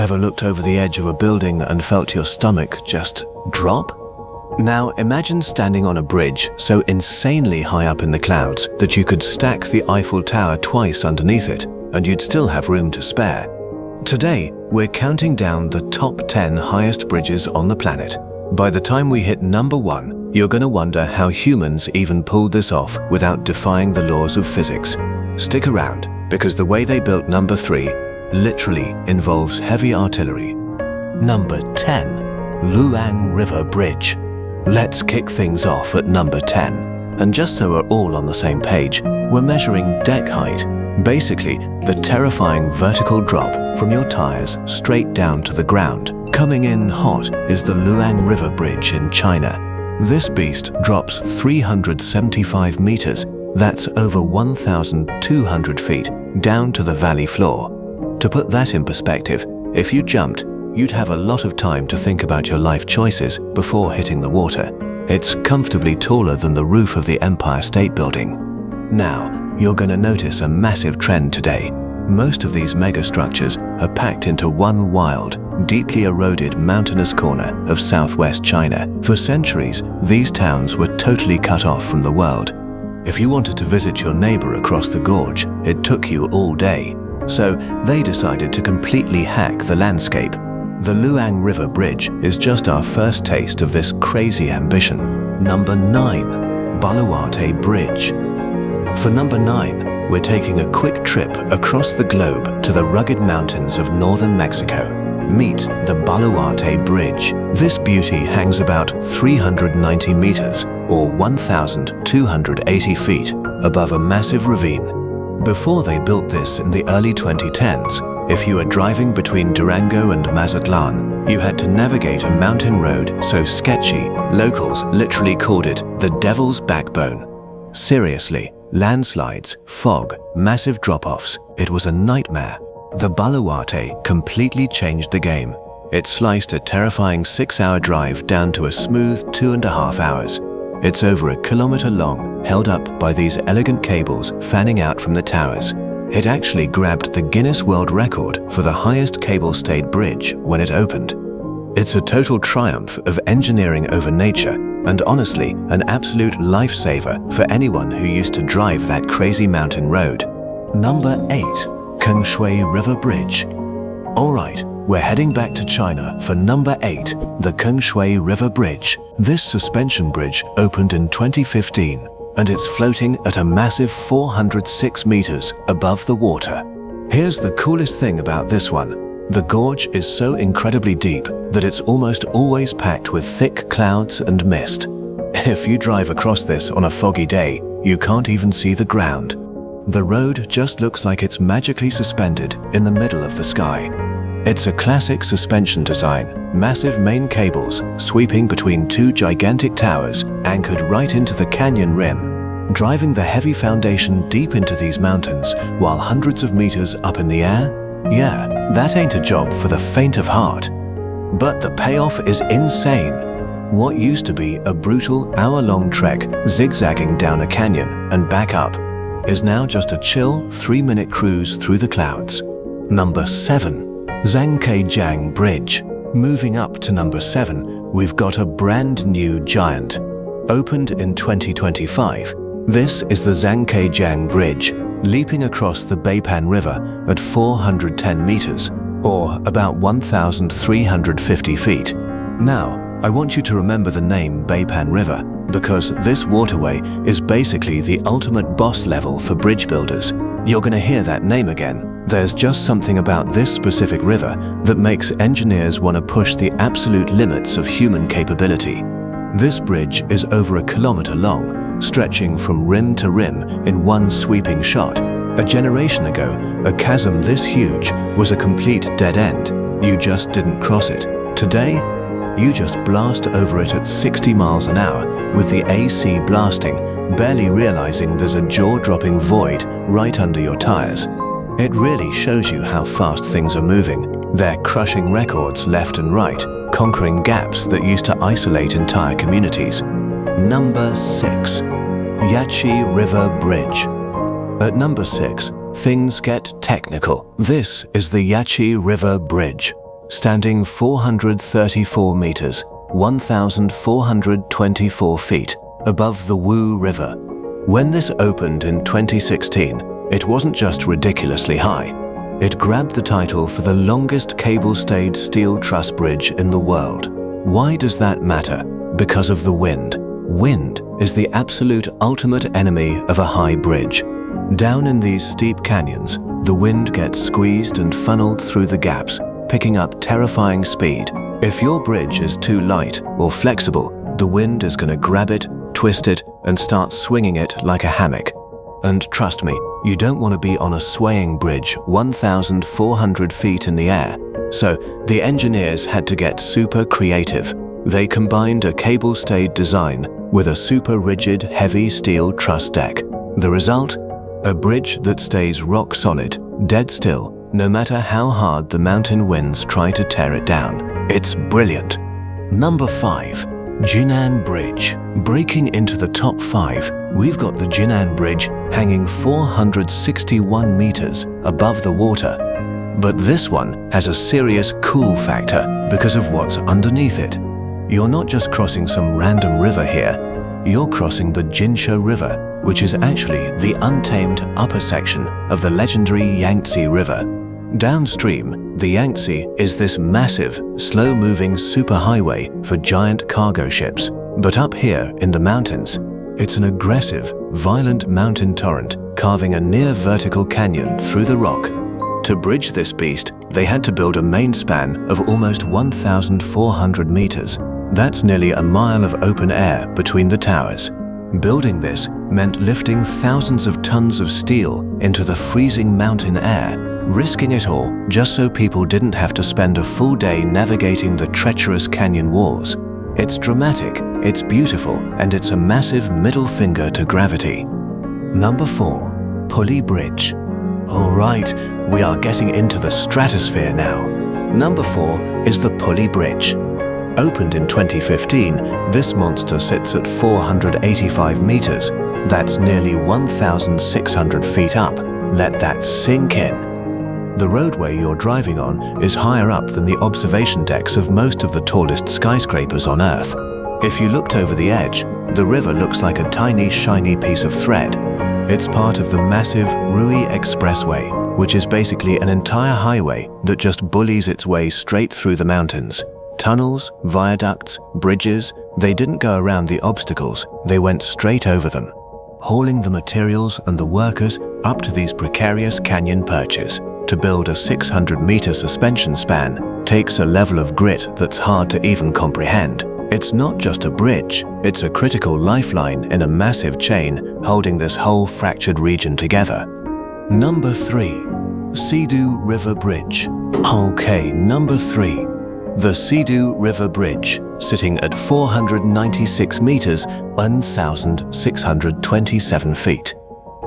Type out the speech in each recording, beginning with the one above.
Ever looked over the edge of a building and felt your stomach just drop? Now imagine standing on a bridge so insanely high up in the clouds that you could stack the Eiffel Tower twice underneath it and you'd still have room to spare. Today, we're counting down the top 10 highest bridges on the planet. By the time we hit number 1, you're gonna wonder how humans even pulled this off without defying the laws of physics. Stick around, because the way they built number 3 literally involves heavy artillery. Number 10, Luang River Bridge. Let's kick things off at number 10. And just so we're all on the same page, we're measuring deck height. Basically, the terrifying vertical drop from your tires straight down to the ground. Coming in hot is the Luang River Bridge in China. This beast drops 375 meters, that's over 1,200 feet, down to the valley floor. To put that in perspective, if you jumped, you'd have a lot of time to think about your life choices before hitting the water. It's comfortably taller than the roof of the Empire State Building. Now, you're going to notice a massive trend today. Most of these megastructures are packed into one wild, deeply eroded mountainous corner of southwest China. For centuries, these towns were totally cut off from the world. If you wanted to visit your neighbor across the gorge, it took you all day. So they decided to completely hack the landscape. The Luang River Bridge is just our first taste of this crazy ambition. Number 9, Buluwate Bridge. For number 9, we're taking a quick trip across the globe to the rugged mountains of northern Mexico. Meet the Buluwate Bridge. This beauty hangs about 390 meters, or 1,280 feet, above a massive ravine. Before they built this in the early 2010s, if you were driving between Durango and Mazatlan, you had to navigate a mountain road so sketchy, locals literally called it the Devil's Backbone. Seriously, landslides, fog, massive drop-offs, it was a nightmare. The Buluwate completely changed the game. It sliced a terrifying 6-hour drive down to a smooth 2.5 hours. It's over 1 kilometer long, held up by these elegant cables fanning out from the towers. It actually grabbed the Guinness World Record for the highest cable-stayed bridge when it opened. It's a total triumph of engineering over nature, and honestly, an absolute lifesaver for anyone who used to drive that crazy mountain road. Number 8, Kengshui River Bridge. Alright, we're heading back to China for number 8, the Kengshui River Bridge. This suspension bridge opened in 2015. And it's floating at a massive 406 meters above the water. Here's the coolest thing about this one. The gorge is so incredibly deep that it's almost always packed with thick clouds and mist. If you drive across this on a foggy day, you can't even see the ground. The road just looks like it's magically suspended in the middle of the sky. It's a classic suspension design, massive main cables sweeping between 2 gigantic towers anchored right into the canyon rim. Driving the heavy foundation deep into these mountains while hundreds of meters up in the air? Yeah, that ain't a job for the faint of heart. But the payoff is insane. What used to be a brutal hour-long trek zigzagging down a canyon and back up is now just a chill 3-minute cruise through the clouds. Number 7. Zhangkejiang Bridge. Moving up to number 7, we've got a brand new giant. Opened in 2025, this is the Zhangkejiang Bridge, leaping across the Beipan River at 410 meters, or about 1,350 feet. Now, I want you to remember the name Beipan River, because this waterway is basically the ultimate boss level for bridge builders. You're gonna hear that name again. There's just something about this specific river that makes engineers want to push the absolute limits of human capability. This bridge is over 1 kilometer long, stretching from rim to rim in one sweeping shot. A generation ago, a chasm this huge was a complete dead end. You just didn't cross it. Today, you just blast over it at 60 miles an hour with the AC blasting, barely realizing there's a jaw-dropping void right under your tires. It really shows you how fast things are moving. They're crushing records left and right, conquering gaps that used to isolate entire communities. Number 6. Yachi River Bridge. At number 6, things get technical. This is the Yachi River Bridge. standing 434 meters, 1,424 feet above the Luang River. When this opened in 2016, it wasn't just ridiculously high. It grabbed the title for the longest cable-stayed steel truss bridge in the world. Why does that matter? Because of the wind. Wind is the absolute ultimate enemy of a high bridge. Down in these steep canyons, the wind gets squeezed and funneled through the gaps, picking up terrifying speed. If your bridge is too light or flexible, the wind is going to grab it, twist it, and start swinging it like a hammock. And trust me, you don't want to be on a swaying bridge 1,400 feet in the air. So the engineers had to get super creative. They combined a cable-stayed design with a super rigid, heavy steel truss deck. The result? A bridge that stays rock solid, dead still, no matter how hard the mountain winds try to tear it down. It's brilliant. Number 5. Jinan Bridge. Breaking into the top 5, we've got the Jinan Bridge hanging 461 meters above the water. But this one has a serious cool factor because of what's underneath it. You're not just crossing some random river here, you're crossing the Jinsha River, which is actually the untamed upper section of the legendary Yangtze River. Downstream, the Yangtze is this massive, slow-moving superhighway for giant cargo ships. But up here in the mountains, it's an aggressive, violent mountain torrent carving a near-vertical canyon through the rock. To bridge this beast, they had to build a main span of almost 1,400 meters. That's nearly a mile of open air between the towers. Building this meant lifting thousands of tons of steel into the freezing mountain air, risking it all just so people didn't have to spend a full day navigating the treacherous canyon walls. It's dramatic, it's beautiful, and it's a massive middle finger to gravity. Number 4. Pulley Bridge. Alright, we are getting into the stratosphere now. Number 4 is the Pulley Bridge. Opened in 2015, this monster sits at 485 meters. That's nearly 1,600 feet up. Let that sink in. The roadway you're driving on is higher up than the observation decks of most of the tallest skyscrapers on Earth. If you looked over the edge, the river looks like a tiny, shiny piece of thread. It's part of the massive Rui Expressway, which is basically an entire highway that just bullies its way straight through the mountains. Tunnels, viaducts, bridges, they didn't go around the obstacles, they went straight over them, hauling the materials and the workers up to these precarious canyon perches. To build a 600-meter suspension span takes a level of grit that's hard to even comprehend. It's not just a bridge, it's a critical lifeline in a massive chain holding this whole fractured region together. Number 3. Luang River Bridge. Okay, number 3. The Luang River Bridge, sitting at 496 meters, 1,627 feet.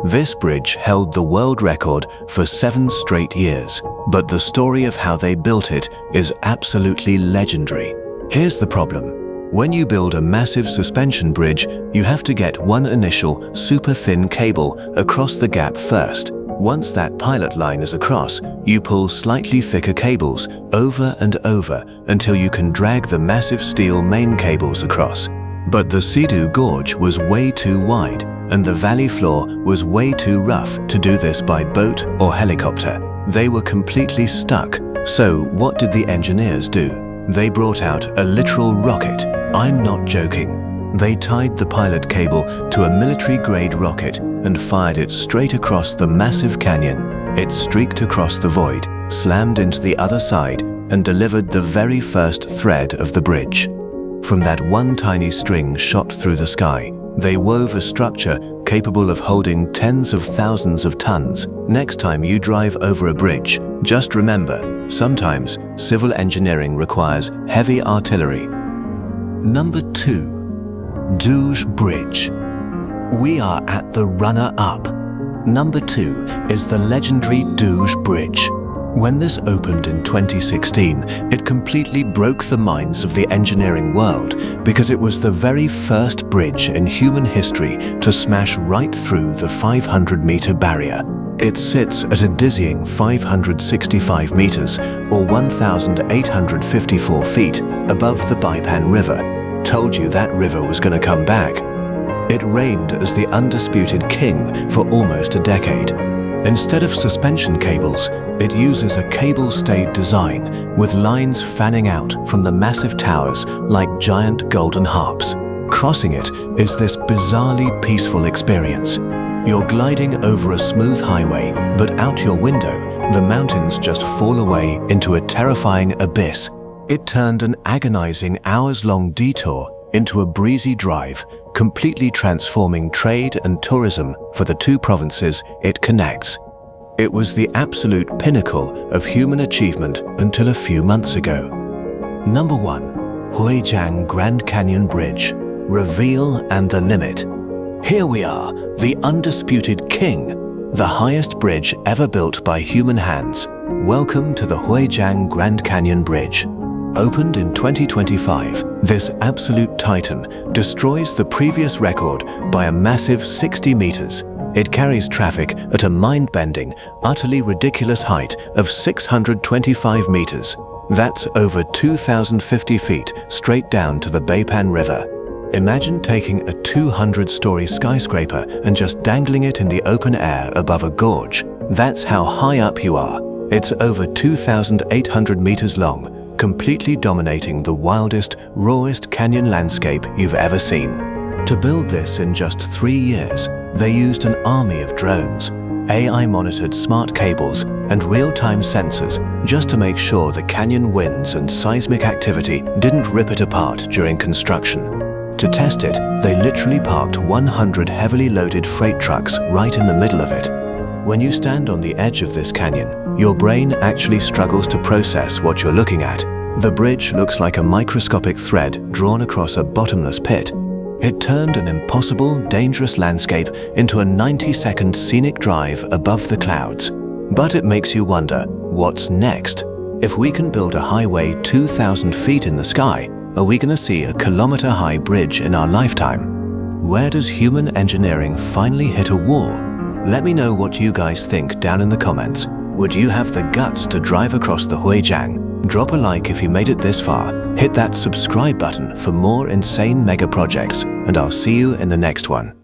This bridge held the world record for 7 straight years, but the story of how they built it is absolutely legendary. Here's the problem. When you build a massive suspension bridge, you have to get one initial super thin cable across the gap first. Once that pilot line is across, you pull slightly thicker cables over and over until you can drag the massive steel main cables across. But the Luang Gorge was way too wide, and the valley floor was way too rough to do this by boat or helicopter. They were completely stuck. So what did the engineers do? They brought out a literal rocket. I'm not joking. They tied the pilot cable to a military-grade rocket and fired it straight across the massive canyon. It streaked across the void, slammed into the other side, and delivered the very first thread of the bridge. From that one tiny string shot through the sky, they wove a structure capable of holding tens of thousands of tons. Next time you drive over a bridge, just remember, sometimes civil engineering requires heavy artillery. Number 2. Douche Bridge. We are at the runner-up. Number 2 is the legendary Douche Bridge. When this opened in 2016, it completely broke the minds of the engineering world because it was the very first bridge in human history to smash right through the 500-meter barrier. It sits at a dizzying 565 meters or 1,854 feet above the Beipan River. Told you that river was going to come back. It reigned as the undisputed king for almost a decade. Instead of suspension cables, it uses a cable-stayed design with lines fanning out from the massive towers like giant golden harps. Crossing it is this bizarrely peaceful experience. You're gliding over a smooth highway, but out your window, the mountains just fall away into a terrifying abyss. It turned an agonizing hours-long detour into a breezy drive, completely transforming trade and tourism for the two provinces it connects. It was the absolute pinnacle of human achievement until a few months ago. Number 1. Huajiang Grand Canyon Bridge. Reveal and the limit. Here we are, the undisputed king, the highest bridge ever built by human hands. Welcome to the Huajiang Grand Canyon Bridge. Opened in 2025, this absolute titan destroys the previous record by a massive 60 meters. It carries traffic at a mind-bending, utterly ridiculous height of 625 meters. That's over 2,050 feet straight down to the Beipan River. Imagine taking a 200-story skyscraper and just dangling it in the open air above a gorge. That's how high up you are. It's over 2,800 meters long, completely dominating the wildest, rawest canyon landscape you've ever seen. To build this in just 3 years, they used an army of drones, AI-monitored smart cables, and real-time sensors just to make sure the canyon winds and seismic activity didn't rip it apart during construction. To test it, they literally parked 100 heavily loaded freight trucks right in the middle of it. When you stand on the edge of this canyon, your brain actually struggles to process what you're looking at. The bridge looks like a microscopic thread drawn across a bottomless pit. It turned an impossible, dangerous landscape into a 90-second scenic drive above the clouds. But it makes you wonder, what's next? If we can build a highway 2,000 feet in the sky, are we going to see a kilometer-high bridge in our lifetime? Where does human engineering finally hit a wall? Let me know what you guys think down in the comments. Would you have the guts to drive across the Huajiang? Drop a like if you made it this far, hit that subscribe button for more insane mega projects, and I'll see you in the next one.